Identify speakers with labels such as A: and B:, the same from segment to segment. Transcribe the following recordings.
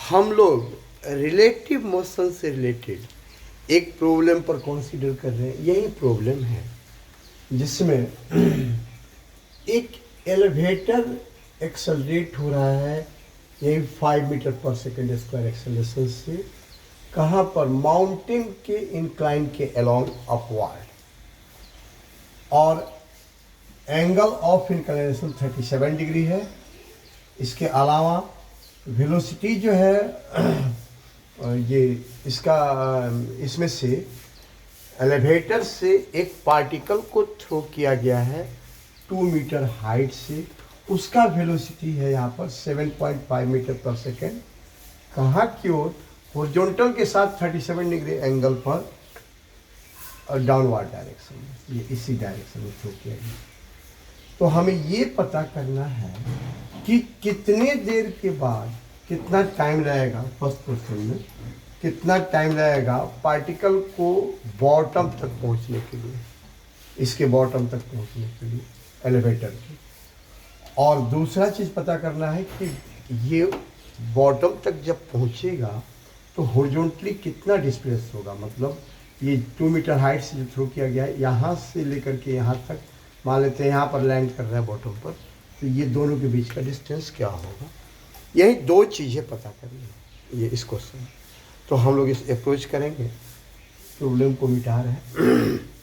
A: हम लोग relative motion से रिलेटेड एक प्रॉब्लम पर कंसीडर कर रहे हैं। यही प्रॉब्लम है जिसमें एक एलिवेटर एक्सेलरेट हो रहा है, यही 5 मीटर पर सेकेंड स्क्वायर एक्सेलरेशन से, कहाँ पर? माउंटेन के इंक्लाइन के अलोंग अपवर्ड, और एंगल ऑफ इंक्लिनेशन 37 डिग्री है। इसके अलावा वेलोसिटी जो है ये इसमें से एलिवेटर से एक पार्टिकल को थ्रो किया गया है 2 मीटर हाइट से, उसका वेलोसिटी है यहाँ पर 7.5 मीटर पर सेकेंड। कहाँ की ओर? हॉरिजॉन्टल के साथ 37 डिग्री एंगल पर डाउनवर्ड डायरेक्शन में, ये इसी डायरेक्शन में थ्रो किया गया। तो हमें ये पता करना है कि कितने देर के बाद कितना टाइम लगेगा, फर्स्ट क्वेश्चन में कितना टाइम लगेगा पार्टिकल को बॉटम तक पहुंचने के लिए, इसके बॉटम तक पहुंचने के लिए एलिवेटर की। और दूसरा चीज़ पता करना है कि ये बॉटम तक जब पहुंचेगा तो हॉरिजॉन्टली कितना डिस्प्लेस होगा, मतलब ये 2 मीटर हाइट से जो थ्रो किया गया है, यहाँ से लेकर के यहाँ तक, मान लेते हैं यहाँ पर लैंड कर रहा है बॉटम पर, तो ये दोनों के बीच का डिस्टेंस क्या होगा। यही दो चीज़ें पता करनी है ये इस क्वेश्चन। तो हम लोग इस अप्रोच करेंगे, प्रॉब्लम को मिटा रहे हैं।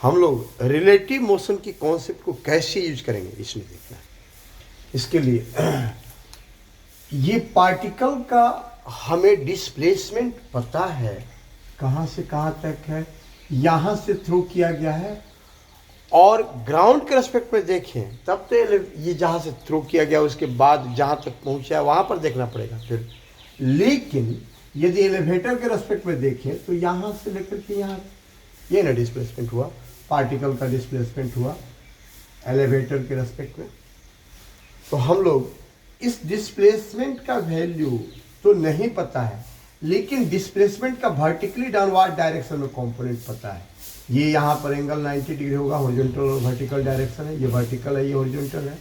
A: हम लोग रिलेटिव मोशन की कॉन्सेप्ट को कैसे यूज करेंगे इसमें देखना है। इसके लिए ये पार्टिकल का हमें डिस्प्लेसमेंट पता है, कहाँ से कहाँ तक है, यहाँ से थ्रो किया गया है, और ग्राउंड के रेस्पेक्ट में देखें तब तो ये जहाँ से थ्रो किया गया उसके बाद जहाँ तक पहुँचा है वहाँ पर देखना पड़ेगा फिर। लेकिन यदि एलिवेटर के रेस्पेक्ट में देखें तो यहाँ से लेकर के यहाँ, ये ना डिस्प्लेसमेंट हुआ, पार्टिकल का डिस्प्लेसमेंट हुआ एलिवेटर के रेस्पेक्ट में। तो हम लोग इस डिस्प्लेसमेंट का वैल्यू तो नहीं पता है, लेकिन डिस्प्लेसमेंट का वर्टिकली डाउनवर्ड डायरेक्शन में कंपोनेंट पता है। ये यहाँ पर एंगल 90 डिग्री होगा, हॉरिजॉन्टल और वर्टिकल डायरेक्शन है, ये वर्टिकल है, ये हॉरिजॉन्टल है।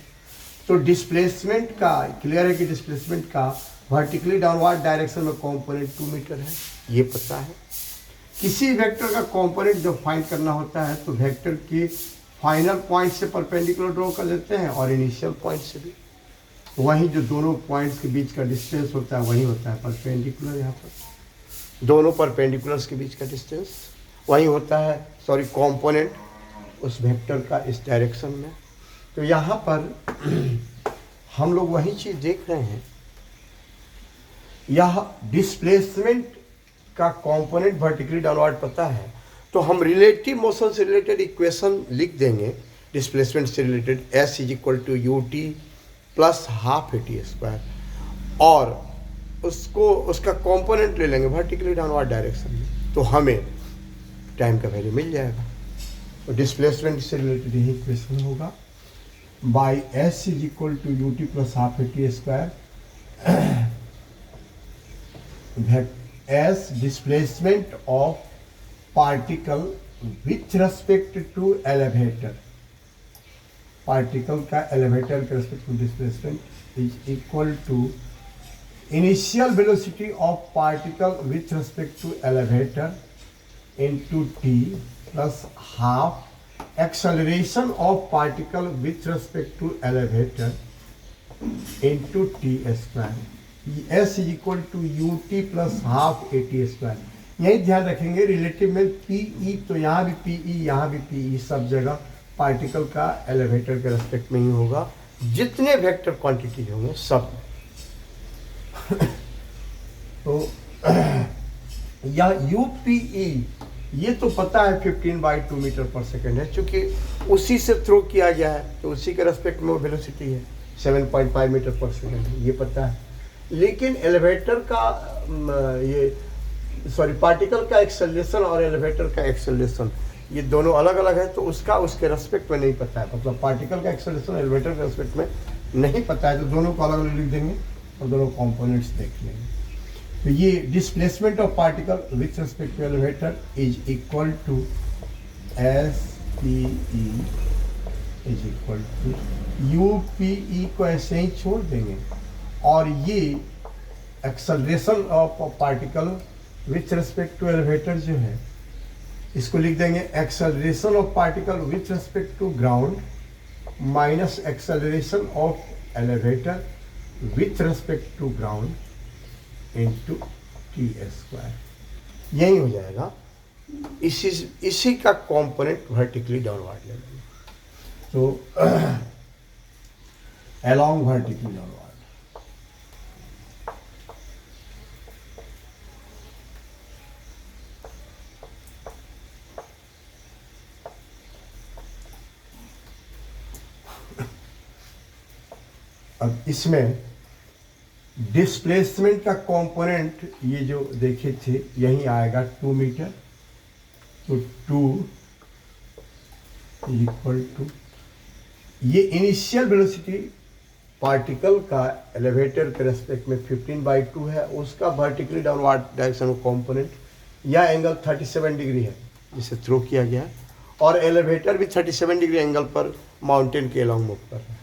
A: तो डिस्प्लेसमेंट का क्लियर है कि डिस्प्लेसमेंट का वर्टिकली डाउनवर्ड डायरेक्शन में कंपोनेंट 2 मीटर है, ये पता है। किसी वेक्टर का कंपोनेंट जब फाइंड करना होता है तो वेक्टर के फाइनल पॉइंट से परपेंडिकुलर ड्रॉ कर देते हैं और इनिशियल पॉइंट से भी, वहीं जो दोनों पॉइंट्स के बीच का डिस्टेंस होता है वही होता है परपेंडिकुलर। यहाँ पर दोनों परपेंडिकुलर्स के बीच का डिस्टेंस वही होता है, सॉरी कंपोनेंट उस वेक्टर का इस डायरेक्शन में। तो यहाँ पर हम लोग वही चीज़ देख रहे हैं, यह डिस्प्लेसमेंट का कंपोनेंट वर्टिकली डाउनवर्ड पता है, तो हम रिलेटिव मोशन से रिलेटेड इक्वेशन लिख देंगे डिस्प्लेसमेंट से related, S = ut plus half AT², और उसको उसका कंपोनेंट ले लेंगे वर्टिकली डाउनवर्ड डायरेक्शन में, तो हमें टाइम का वैल्यू मिल जाएगा। तो डिस्प्लेसमेंट से रिलेटेड यही इक्वेशन होगा, by S = ut plus half AT², as displacement of particle with respect to elevator, particle का elevator के respect to displacement is equal to initial velocity of particle with respect to elevator into t plus half acceleration of particle with respect to elevator into t²। S = ut plus half AT²। यही ध्यान रखेंगे relative में PE, तो यहाँ भी PE, यहाँ भी PE, सब जगह पार्टिकल का एलिवेटर के रेस्पेक्ट में ही होगा, जितने वेक्टर क्वांटिटी होंगे सब। तो यह UPE ये तो पता है 15/2 मीटर पर सेकेंड है, चूँकि उसी से थ्रो किया गया है तो उसी के रेस्पेक्ट में वो वेलोसिटी है 7.5 मीटर पर सेकेंड है, ये पता है। लेकिन एलिवेटर का पार्टिकल का एक्सेलरेशन और एलिवेटर का एक्सेलरेशन ये दोनों अलग अलग है, तो उसका उसके रेस्पेक्ट में नहीं पता है। मतलब पार्टिकल का एक्सेलरेशन एलिवेटर के रेस्पेक्ट में नहीं पता है, तो दोनों को अलग अलग लिख देंगे और दोनों कंपोनेंट्स देख लेंगे। तो ये displacement of particle with respect to elevator is equal to SPE is equal to UPE को ऐसे ही छोड़ देंगे, और ये acceleration of particle with respect to elevator जो है इसको लिख देंगे acceleration of particle with respect to ground minus acceleration of elevator with respect to ground into T²। यही हो जाएगा। इसी का कंपोनेंट वर्टिकली डाउनवर्ड ले लेंगे, तो अलोंग वर्टिकली डाउनवर्ड। अब इसमें डिस्प्लेसमेंट का कंपोनेंट ये जो देखे थे यही आएगा 2 मीटर, तो 2 इक्वल टू ये इनिशियल वेलोसिटी पार्टिकल का एलिवेटर के रेस्पेक्ट में 15/2 है, उसका वर्टिकली डाउनवर्ड डायरेक्शन कंपोनेंट या एंगल 37 डिग्री है जिसे थ्रो किया गया है, और एलिवेटर भी 37 डिग्री एंगल पर माउंटेन के अलोंग मूव कर रहा है।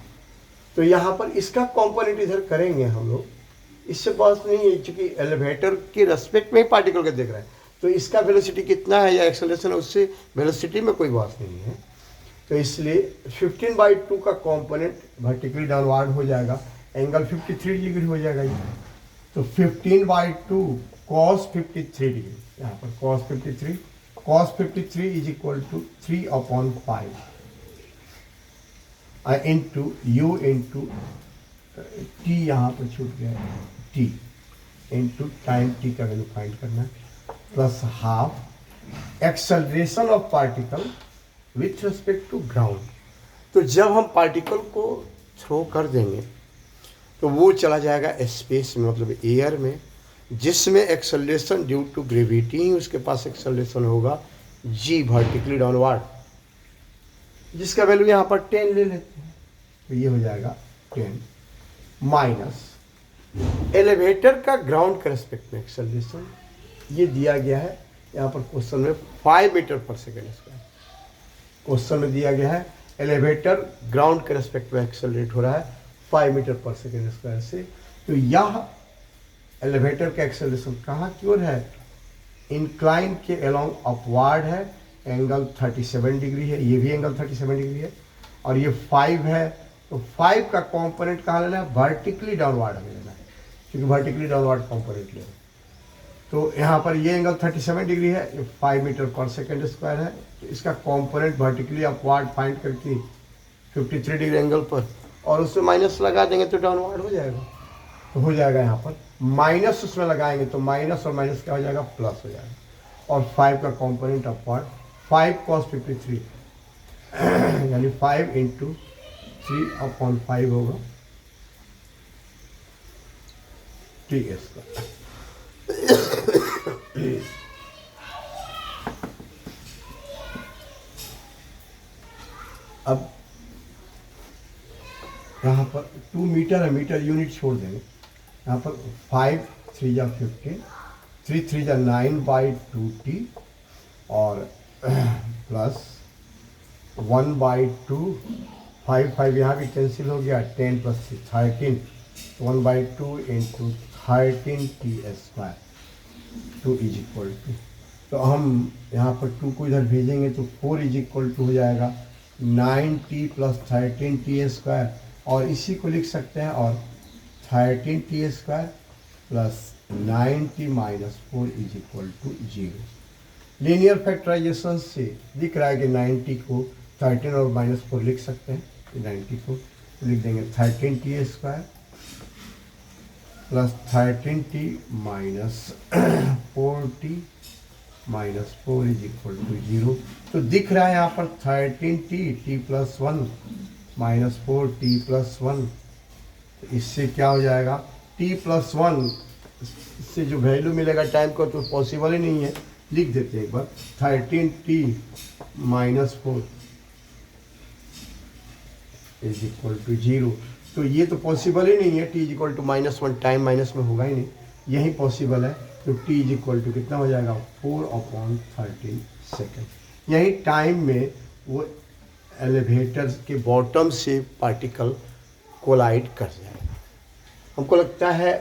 A: तो यहाँ पर इसका कंपोनेंट इधर करेंगे हम लोग, इससे बस नहीं है, चूंकि एलिवेटर के रेस्पेक्ट में ही पार्टिकल को देख रहे हैं, तो इसका वेलोसिटी कितना है या एक्सेलरेशन, उससे वेलोसिटी में कोई बात नहीं है। तो इसलिए 15/2 का कंपोनेंट वर्टिकली डाउनवर्ड हो जाएगा, एंगल 53 डिग्री हो जाएगा ये। तो 15/2 cos 53 डिग्री, यहाँ पर cos 53 is equal to 3/5 into U into T, यहाँ पर छूट गया T इंटू टाइम T का वैल्यू फाइंड करना, plus half acceleration of particle with respect to ground. तो जब हम पार्टिकल को थ्रो कर देंगे तो वो चला जाएगा स्पेस में, मतलब एयर में, जिसमें एक्सेलरेशन ड्यू टू ग्रेविटी ही उसके पास एक्सेलरेशन होगा G वर्टिकली डाउनवर्ड, जिसका वैल्यू यहाँ पर 10 ले लेते हैं। तो ये हो जाएगा 10 माइनस एलिवेटर का ग्राउंड के रेस्पेक्ट में एक्सेलरेशन ये दिया गया है यहाँ पर क्वेश्चन में 5 मीटर पर सेकेंड स्क्वायर। क्वेश्चन में दिया गया है एलिवेटर ग्राउंड के रेस्पेक्ट में एक्सेलरेट हो रहा है 5 मीटर पर सेकेंड स्क्वायर से। तो यह एलिवेटर का एक्सेलरेशन कहाँ की ओर है, इंक्लाइन के अलोंग अपवार्ड है, एंगल 37 डिग्री है, ये भी एंगल 37 डिग्री है, और ये 5 है। तो 5 का कंपोनेंट कहाँ लेना है, वर्टिकली डाउनवर्ड हमें लेना है, क्योंकि वर्टिकली डाउनवर्ड कंपोनेंट ले। तो यहाँ पर ये एंगल 37 डिग्री है, ये 5 मीटर पर सेकेंड स्क्वायर है। तो इसका कंपोनेंट वर्टिकली अपवार्ड फाइंड करके 53 डिग्री एंगल पर, और उसमें माइनस लगा देंगे तो डाउनवर्ड हो जाएगा। तो हो जाएगा यहाँ पर माइनस, उसमें लगाएंगे तो माइनस और माइनस क्या हो जाएगा, प्लस हो जाएगा, और 5 का कंपोनेंट अपवार्ड 5 cos 53 यानी 5 इंटू 3/5 होगा T²। अब यहाँ पर 2 मीटर है, मीटर यूनिट छोड़ देंगे। यहाँ पर 5 3 जा 15, 3 3 जा 9/2t, और प्लस 1/2, 5 5 यहाँ भी कैंसिल हो गया, 10 + 13, 1/2 into 13t², 2 is equal to. तो हम यहाँ पर 2 को इधर भेजेंगे तो 4 इज इक्वल टू हो जाएगा 9t + 13t², और इसी को लिख सकते हैं, और 13t² + 9t - 4 is equal to 0। Linear factorisation से दिख रहा है कि 90 को 13 और -4 लिख सकते हैं। 90 को लिख देंगे 13t² + 13t - 4t -4 is equal to 0। तो दिख रहा है यहाँ पर 13t t+1 -4 t+1। तो इससे क्या हो जाएगा, t+1 से जो वैल्यू मिलेगा टाइम का तो पॉसिबल ही नहीं है, लिख देते हैं एक बार 13t -4 इज इक्वल टू 0। तो ये तो पॉसिबल ही नहीं है, t is equal to -1, time minus में होगा ही नहीं, यही पॉसिबल है। तो t इज इक्वल टू कितना हो जाएगा, 4/13 सेकेंड। यही टाइम में वो एलिवेटर के बॉटम से पार्टिकल कोलाइड कर जाएगा। हमको लगता है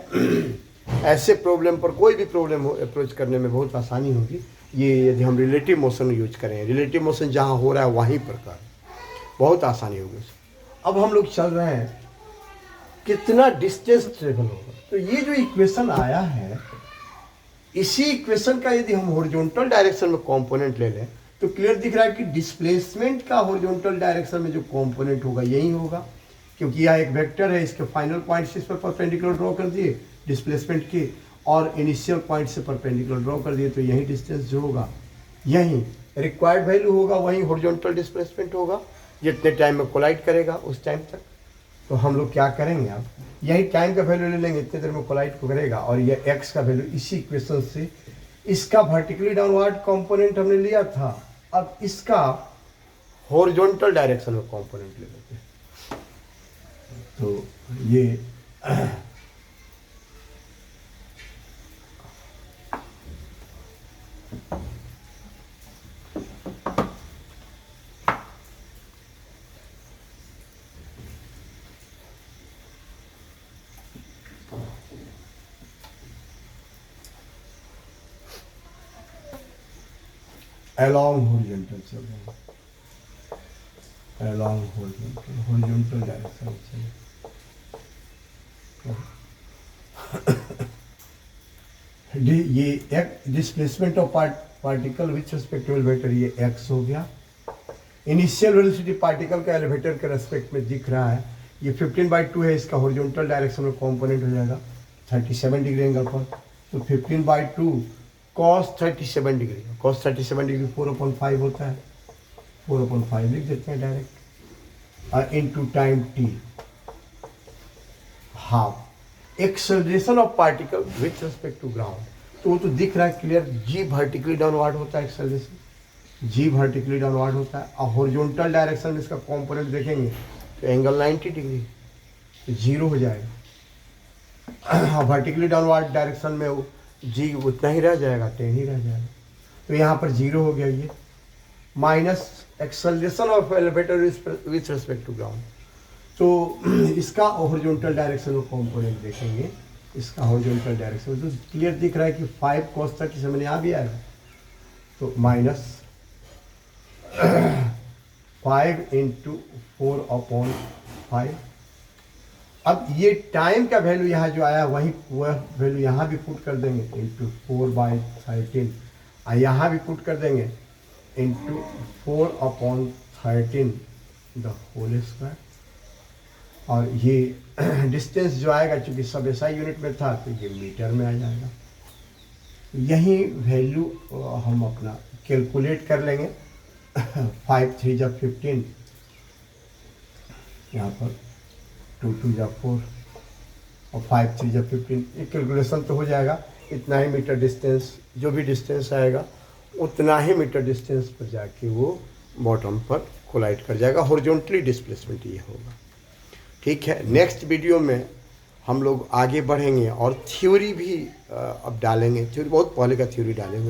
A: ऐसे प्रॉब्लम पर, कोई भी प्रॉब्लम हो, अप्रोच करने में बहुत आसानी होगी ये यदि हम रिलेटिव मोशन यूज करें। रिलेटिव मोशन जहाँ हो रहा है वहीं प्रकार बहुत आसानी होगी। अब हम लोग चल रहे हैं, कितना डिस्टेंस ट्रेवल होगा। तो ये जो इक्वेशन आया है, इसी इक्वेशन का यदि हम हॉरिजॉन्टल डायरेक्शन में कंपोनेंट ले लें तो क्लियर दिख रहा है कि डिस्प्लेसमेंट का हॉरिजॉन्टल डायरेक्शन में जो कंपोनेंट होगा यही होगा, क्योंकि यह एक वेक्टर है, इसके फाइनल पॉइंट्स इस पर परपेंडिकुलर ड्रॉ कर दिए डिस्प्लेसमेंट के, और इनिशियल पॉइंट से परपेंडिकुलर ड्रॉ कर दिए, तो यही डिस्टेंस जो होगा यही रिक्वायर्ड वैल्यू होगा, वही हॉरिजॉन्टल डिस्प्लेसमेंट होगा जितने टाइम में कोलाइड करेगा उस टाइम तक। तो हम लोग क्या करेंगे, अब यही टाइम का वैल्यू ले लेंगे, इतने देर में कोलाइड को करेगा, और ये x का वैल्यू इसी इक्वेशन से, इसका वर्टिकली डाउनवर्ड कंपोनेंट हमने लिया था, अब इसका हॉरिजॉन्टल डायरेक्शन में कंपोनेंट ले लेते हैं। तो ये along horizontal चल रहे हैं, along horizontal डायरेक्शन चल। ये displacement of particle with respect to elevator, ये x हो गया। इनिशियल वेलोसिटी पार्टिकल का एलिवेटर के रेस्पेक्ट में दिख रहा है, ये 15/2 है, इसका हॉरिजॉन्टल डायरेक्शन में कंपोनेंट हो जाएगा 37 डिग्री एंगल पर। तो 15/2 cos 37 डिग्री, cos 37 डिग्री 4/5 होता है, 4/5 लिख देते हैं direct, into time t, half acceleration of particle with respect to ground. तो वो तो दिख रहा है क्लियर, g वर्टिकली डाउनवर्ड होता है एक्सेलरेशन, g वर्टिकली डाउनवर्ड होता है, और हॉरिजॉन्टल डायरेक्शन में इसका कंपोनेंट देखेंगे तो एंगल 90 डिग्री, तो 0 हो जाएगा। वर्टिकली डाउनवर्ड डायरेक्शन में वो जी उतना ही रह जाएगा, 10 ही रह जाएगा, तो यहाँ पर 0 हो गया ये, minus acceleration of elevator with respect to ground. तो इसका हॉरिजॉन्टल डायरेक्शन में कंपोनेंट देखेंगे, इसका हॉरिजॉन्टल डायरेक्शन तो क्लियर दिख रहा है कि 5 cos 37 यहाँ भी आएगा, तो माइनस 5 × 4/5। अब ये टाइम का वैल्यू यहाँ जो आया वही वह वैल्यू यहाँ भी पुट कर देंगे, इंटू 4/13, और यहाँ भी पुट कर देंगे इंटू 4/13 द होल स्क्वायर। और ये डिस्टेंस जो आएगा, चूँकि सब SI यूनिट में था तो ये मीटर में आ जाएगा। यही वैल्यू हम अपना कैलकुलेट कर लेंगे। 5 3 जा 15, यहाँ पर 2 2 जा 4 और 5 3 जा 15, ये कैलकुलेशन तो हो जाएगा। इतना ही मीटर डिस्टेंस, जो भी डिस्टेंस आएगा उतना ही मीटर डिस्टेंस पर जाके वो बॉटम पर कोलाइड कर जाएगा। हॉरिजॉन्टली डिस्प्लेसमेंट ये होगा। ठीक है, नेक्स्ट वीडियो में हम लोग आगे बढ़ेंगे और थ्योरी भी अब डालेंगे। थ्योरी बहुत पहले का थ्योरी डालेंगे।